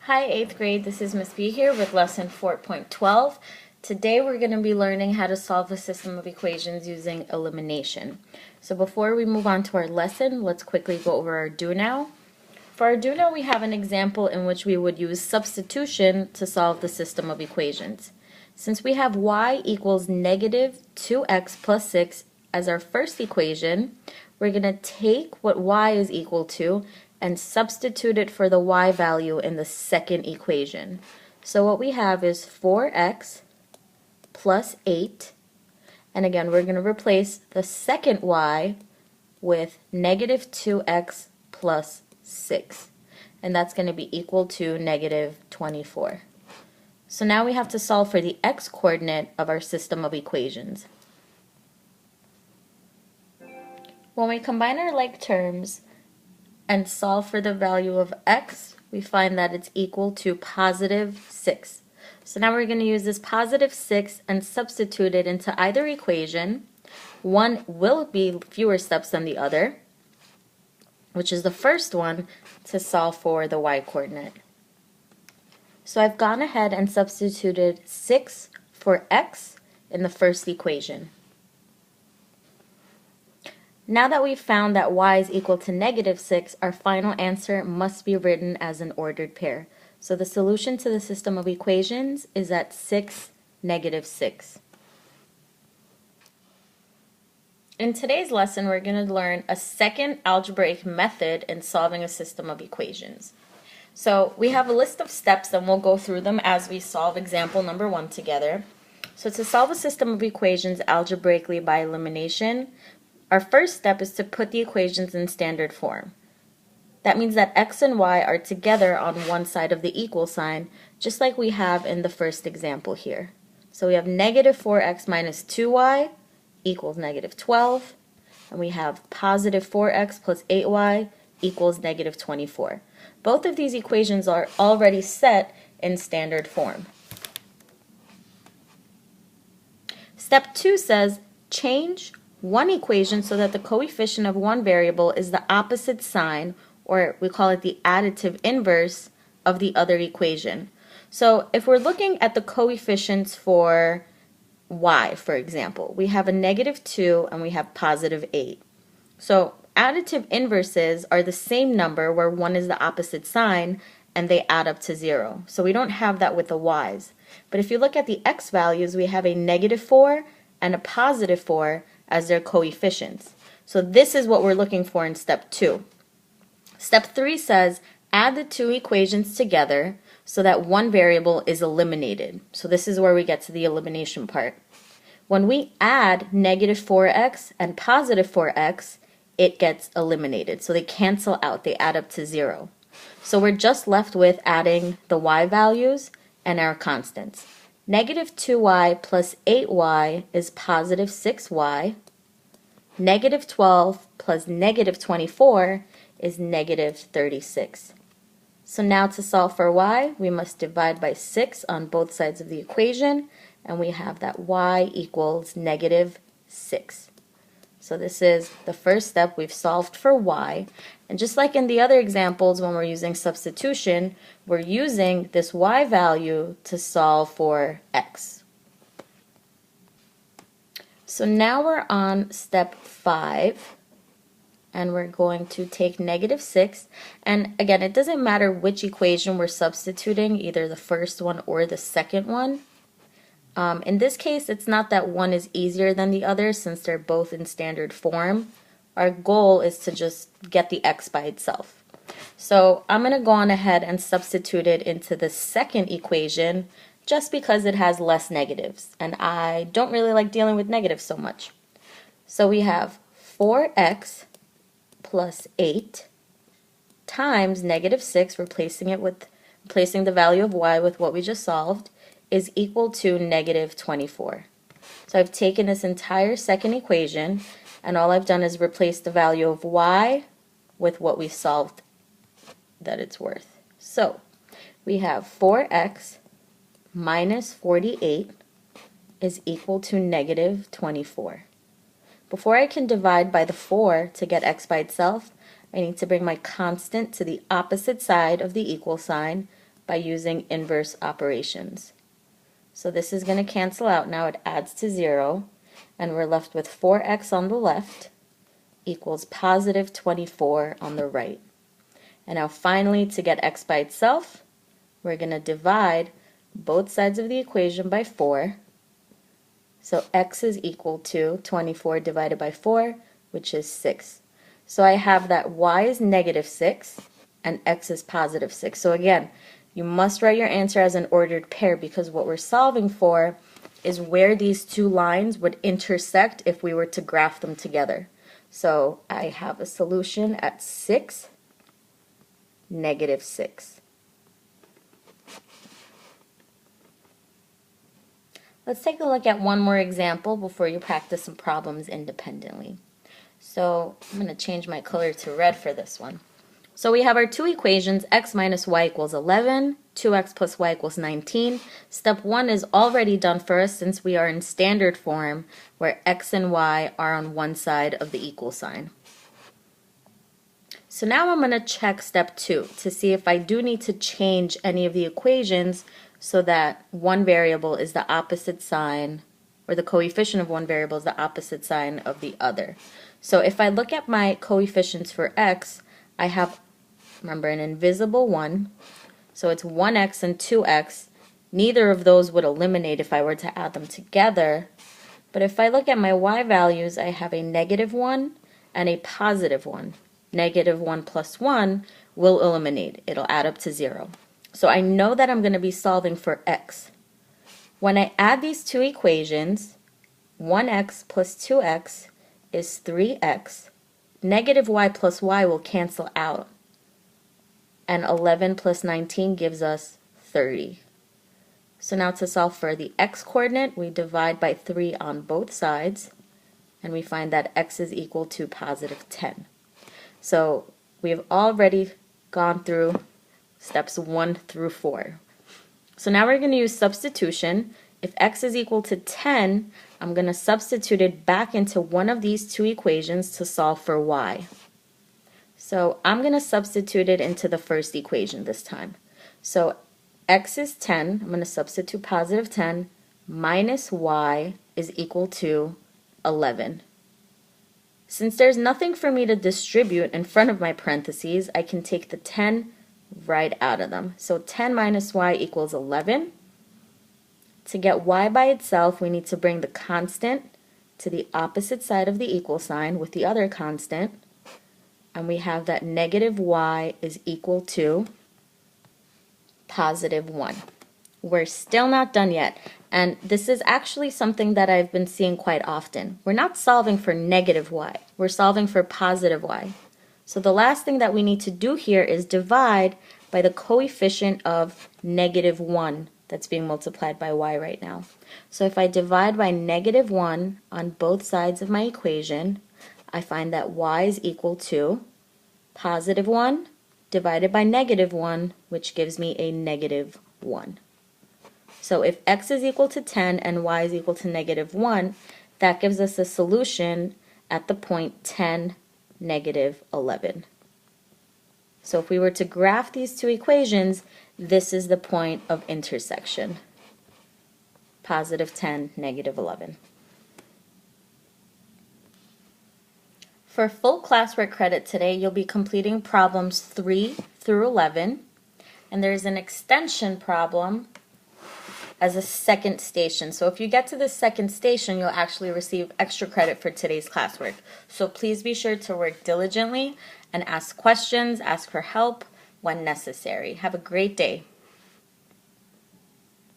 Hi 8th grade, this is Miss B here with lesson 4.12. Today we're going to be learning how to solve a system of equations using elimination. So before we move on to our lesson, let's quickly go over our do now. For our do now, we have an example in which we would use substitution to solve the system of equations. Since we have y equals negative 2x plus 6 as our first equation, we're going to take what y is equal to and substitute it for the y value in the second equation. So what we have is 4x plus 8, and again we're going to replace the second y with negative 2x plus 6, and that's going to be equal to negative 24. So now we have to solve for the x coordinate of our system of equations. When we combine our like terms and solve for the value of x, we find that it's equal to positive 6. So now we're going to use this positive 6 and substitute it into either equation. One will be fewer steps than the other, which is the first one to solve for the y coordinate. So I've gone ahead and substituted 6 for x in the first equation. Now that we've found that y is equal to negative 6, our final answer must be written as an ordered pair. So the solution to the system of equations is at 6, negative 6. In today's lesson, we're going to learn a second algebraic method in solving a system of equations. So we have a list of steps and we'll go through them as we solve example number 1 together. So to solve a system of equations algebraically by elimination, our first step is to put the equations in standard form. That means that x and y are together on one side of the equal sign, just like we have in the first example here. So we have negative 4x minus 2y equals negative 12, and we have positive 4x plus 8y equals negative 24. Both of these equations are already set in standard form. Step 2 says change one equation so that the coefficient of one variable is the opposite sign, or we call it the additive inverse, of the other equation. So if we're looking at the coefficients for y, for example, we have a negative 2 and we have positive 8. So additive inverses are the same number where one is the opposite sign and they add up to 0. So we don't have that with the y's. But if you look at the x values, we have a negative 4 and a positive 4 as their coefficients. So this is what we're looking for in step 2. Step 3 says add the two equations together so that one variable is eliminated. So this is where we get to the elimination part. When we add negative 4x and positive 4x, it gets eliminated. So they cancel out, they add up to 0. So we're just left with adding the y values and our constants. Negative 2y plus 8y is positive 6y. Negative 12 plus negative 24 is negative 36. So now to solve for y, we must divide by 6 on both sides of the equation, and we have that y equals negative 6. So this is the first step. We've solved for y. And just like in the other examples when we're using substitution, we're using this y value to solve for x. So now we're on step 5, and we're going to take negative 6. And again, it doesn't matter which equation we're substituting, either the first one or the second one. In this case, it's not that one is easier than the other since they're both in standard form. Our goal is to just get the x by itself. So I'm going to go on ahead and substitute it into the second equation just because it has less negatives. And I don't really like dealing with negatives so much. So we have 4x plus 8 times negative 6, replacing the value of y with what we just solved, is equal to negative 24. So I've taken this entire second equation and all I've done is replace the value of y with what we solved that it's worth. So we have 4x minus 48 is equal to negative 24. Before I can divide by the 4 to get x by itself, I need to bring my constant to the opposite side of the equal sign, by using inverse operations. So this is going to cancel out now. It adds to 0, and we're left with 4x on the left equals positive 24 on the right. And now finally, to get x by itself, we're going to divide both sides of the equation by 4. So x is equal to 24 divided by 4, which is 6. So I have that y is negative 6 and x is positive 6. So again, you must write your answer as an ordered pair because what we're solving for is where these two lines would intersect if we were to graph them together. So I have a solution at 6, negative 6. Let's take a look at one more example before you practice some problems independently. So I'm going to change my color to red for this one. So we have our two equations, x minus y equals 11, 2x plus y equals 19. Step 1 is already done for us since we are in standard form where x and y are on one side of the equal sign. So now I'm going to check step 2 to see if I do need to change any of the equations so that one variable is the opposite sign, or the coefficient of one variable is the opposite sign of the other. So if I look at my coefficients for x, I have, remember, an invisible 1, so it's 1x and 2x. Neither of those would eliminate if I were to add them together. But if I look at my y values, I have a negative 1 and a positive 1. Negative 1 plus 1 will eliminate. It'll add up to 0. So I know that I'm going to be solving for x. When I add these two equations, 1x plus 2x is 3x. Negative y plus y will cancel out. And 11 plus 19 gives us 30. So now to solve for the x coordinate, we divide by 3 on both sides, and we find that x is equal to positive 10. So we have already gone through steps 1 through 4. So now we're going to use substitution. If x is equal to 10, I'm going to substitute it back into one of these two equations to solve for y. So I'm going to substitute it into the first equation this time. So x is 10, I'm going to substitute positive 10, minus y is equal to 11. Since there's nothing for me to distribute in front of my parentheses, I can take the 10 right out of them. So 10 minus y equals 11. To get y by itself, we need to bring the constant to the opposite side of the equal sign with the other constant. And we have that negative y is equal to positive 1. We're still not done yet. And this is actually something that I've been seeing quite often. We're not solving for negative y. We're solving for positive y. So the last thing that we need to do here is divide by the coefficient of negative 1 that's being multiplied by y right now. So if I divide by negative 1 on both sides of my equation, I find that y is equal to positive 1 divided by negative 1, which gives me a negative 1. So if x is equal to 10 and y is equal to negative 1, that gives us a solution at the point 10, negative 11. So if we were to graph these two equations, this is the point of intersection. Positive 10, negative 11. For full classwork credit today, you'll be completing problems 3 through 11. And there's an extension problem as a second station. So if you get to the second station, you'll actually receive extra credit for today's classwork. So please be sure to work diligently and ask questions, ask for help when necessary. Have a great day.